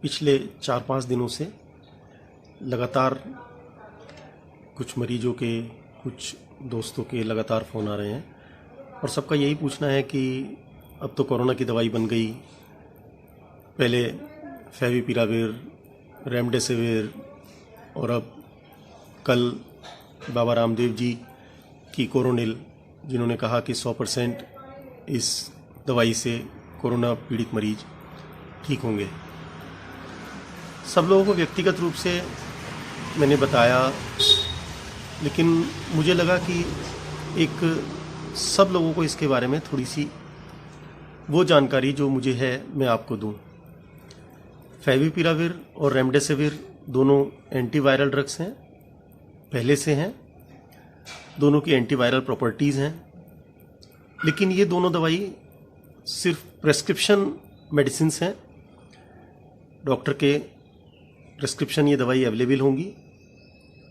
पिछले 4-5 दिनों से लगातार कुछ मरीजों के, कुछ दोस्तों के लगातार फ़ोन आ रहे हैं और सबका यही पूछना है कि अब तो कोरोना की दवाई बन गई, पहले फेविपिराविर, रेमडेसिविर और अब कल बाबा रामदेव जी की कोरोनिल, जिन्होंने कहा कि 100% इस दवाई से कोरोना पीड़ित मरीज ठीक होंगे। सब लोगों को व्यक्तिगत रूप से मैंने बताया, लेकिन मुझे लगा कि एक सब लोगों को इसके बारे में थोड़ी सी वो जानकारी जो मुझे है मैं आपको दूं। फेविपिराविर और रेमडेसिविर दोनों एंटीवायरल ड्रग्स हैं, पहले से हैं, दोनों की एंटीवायरल प्रॉपर्टीज़ हैं, लेकिन ये दोनों दवाई सिर्फ प्रेस्क्रिप्शन मेडिसिन्स हैं। डॉक्टर के प्रेस्क्रिप्शन ये दवाई अवेलेबल होंगी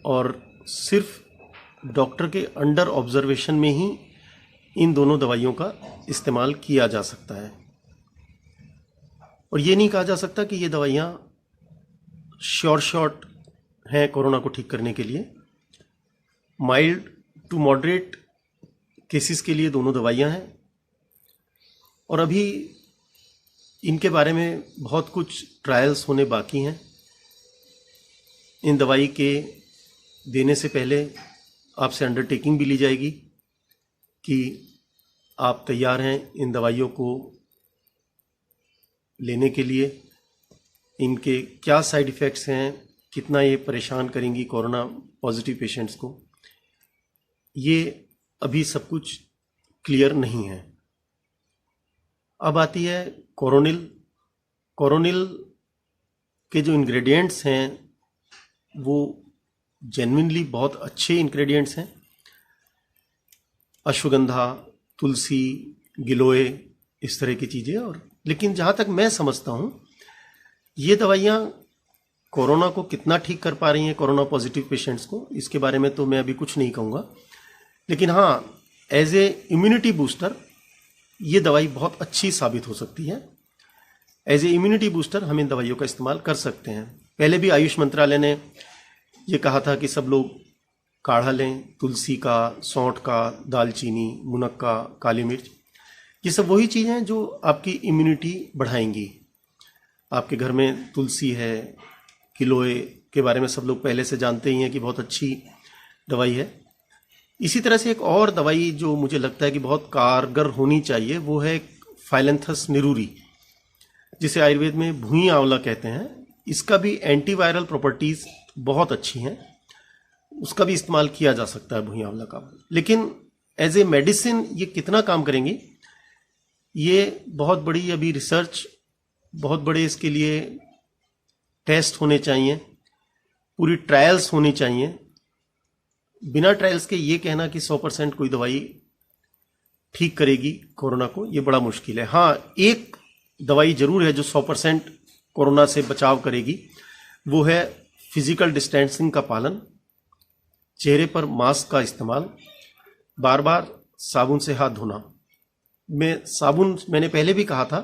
और सिर्फ डॉक्टर के अंडर ऑब्जर्वेशन में ही इन दोनों दवाइयों का इस्तेमाल किया जा सकता है। और ये नहीं कहा जा सकता कि ये दवाइयाँ श्योर शॉट हैं कोरोना को ठीक करने के लिए। माइल्ड टू मॉडरेट केसेस के लिए दोनों दवाइयाँ हैं और अभी इनके बारे में बहुत कुछ ट्रायल्स होने बाकी हैं। इन दवाई के देने से पहले आपसे अंडरटेकिंग भी ली जाएगी कि आप तैयार हैं इन दवाइयों को लेने के लिए, इनके क्या साइड इफ़ेक्ट्स हैं, कितना ये परेशान करेंगी कोरोना पॉजिटिव पेशेंट्स को, ये अभी सब कुछ क्लियर नहीं है। अब आती है कोरोनिल। कोरोनिल के जो इंग्रेडिएंट्स हैं वो जेन्युइनली बहुत अच्छे इंग्रेडिएंट्स हैं। अश्वगंधा, तुलसी, गिलोय, इस तरह की चीज़ें। और लेकिन जहाँ तक मैं समझता हूँ ये दवाइयाँ कोरोना को कितना ठीक कर पा रही हैं कोरोना पॉजिटिव पेशेंट्स को, इसके बारे में तो मैं अभी कुछ नहीं कहूँगा, लेकिन हाँ, एज ए इम्यूनिटी बूस्टर ये दवाई बहुत अच्छी साबित हो सकती है। एज ए इम्यूनिटी बूस्टर हम इन दवाइयों का इस्तेमाल कर सकते हैं। पहले भी आयुष मंत्रालय ने ये कहा था कि सब लोग काढ़ा लें, तुलसी का, सौंठ का, दालचीनी, मुनक्का, काली मिर्च, ये सब वही चीज़ें हैं जो आपकी इम्यूनिटी बढ़ाएंगी। आपके घर में तुलसी है, गिलोय के बारे में सब लोग पहले से जानते ही हैं कि बहुत अच्छी दवाई है। इसी तरह से एक और दवाई जो मुझे लगता है कि बहुत कारगर होनी चाहिए वो है फाइलेंथस निरूरी, जिसे आयुर्वेद में भुई आंवला कहते हैं। इसका भी एंटीवायरल प्रॉपर्टीज़ बहुत अच्छी हैं, उसका भी इस्तेमाल किया जा सकता है भुई आंवला का। लेकिन एज ए मेडिसिन ये कितना काम करेंगी, ये बहुत बड़ी अभी रिसर्च, बहुत बड़े इसके लिए टेस्ट होने चाहिए, पूरी ट्रायल्स होनी चाहिए। बिना ट्रायल्स के ये कहना कि 100% कोई दवाई ठीक करेगी कोरोना को, ये बड़ा मुश्किल है। हाँ, एक दवाई जरूर है जो 100% कोरोना से बचाव करेगी, वो है फिजिकल डिस्टेंसिंग का पालन, चेहरे पर मास्क का इस्तेमाल, बार बार साबुन से हाथ धोना। मैंने पहले भी कहा था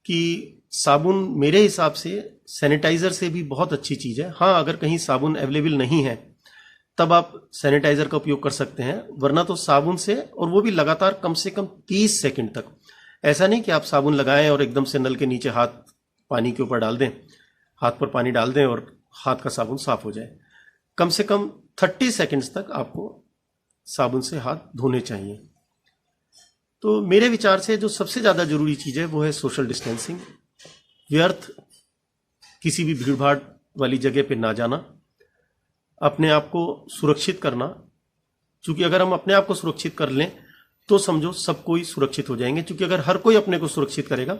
कि साबुन मेरे हिसाब से सैनिटाइज़र से भी बहुत अच्छी चीज़ है। हाँ, अगर कहीं साबुन अवेलेबल नहीं है तब आप सैनिटाइज़र का उपयोग कर सकते हैं, वरना तो साबुन से, और वो भी लगातार कम से कम 30 सेकंड तक। ऐसा नहीं कि आप साबुन लगाएं और एकदम से नल के नीचे हाथ पानी के ऊपर डाल दें, हाथ पर पानी डाल दें और हाथ का साबुन साफ हो जाए। कम से कम 30 सेकंड्स तक आपको साबुन से हाथ धोने चाहिए। तो मेरे विचार से जो सबसे ज़्यादा जरूरी चीज़ है वो है सोशल डिस्टेंसिंग। व्यर्थ किसी भी भीड़ भाड़ वाली जगह पे ना जाना, अपने आप को सुरक्षित करना, क्योंकि अगर हम अपने आप को सुरक्षित कर लें तो समझो सब कोई सुरक्षित हो जाएंगे, क्योंकि अगर हर कोई अपने को सुरक्षित करेगा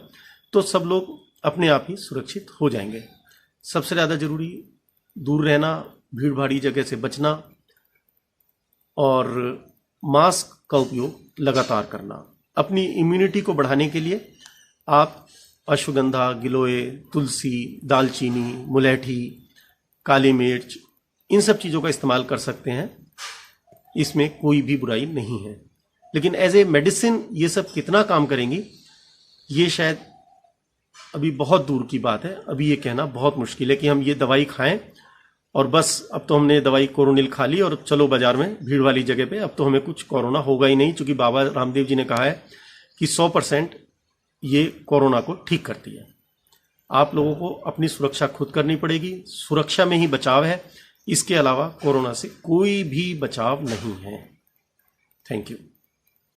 तो सब लोग अपने आप ही सुरक्षित हो जाएंगे। सबसे ज़्यादा जरूरी दूर रहना, भीड़ भाड़ी जगह से बचना और मास्क का उपयोग लगातार करना। अपनी इम्यूनिटी को बढ़ाने के लिए आप अश्वगंधा, गिलोय, तुलसी, दालचीनी, मुलैठी, काली मिर्च, इन सब चीज़ों का इस्तेमाल कर सकते हैं, इसमें कोई भी बुराई नहीं है। लेकिन एज ए मेडिसिन ये सब कितना काम करेंगी ये शायद अभी बहुत दूर की बात है। अभी ये कहना बहुत मुश्किल है कि हम ये दवाई खाएं और बस अब तो हमने दवाई कोरोनिल खा ली और चलो बाजार में भीड़ वाली जगह पे, अब तो हमें कुछ कोरोना होगा ही नहीं, क्योंकि बाबा रामदेव जी ने कहा है कि 100% ये कोरोना को ठीक करती है। आप लोगों को अपनी सुरक्षा खुद करनी पड़ेगी। सुरक्षा में ही बचाव है, इसके अलावा कोरोना से कोई भी बचाव नहीं है। Thank you.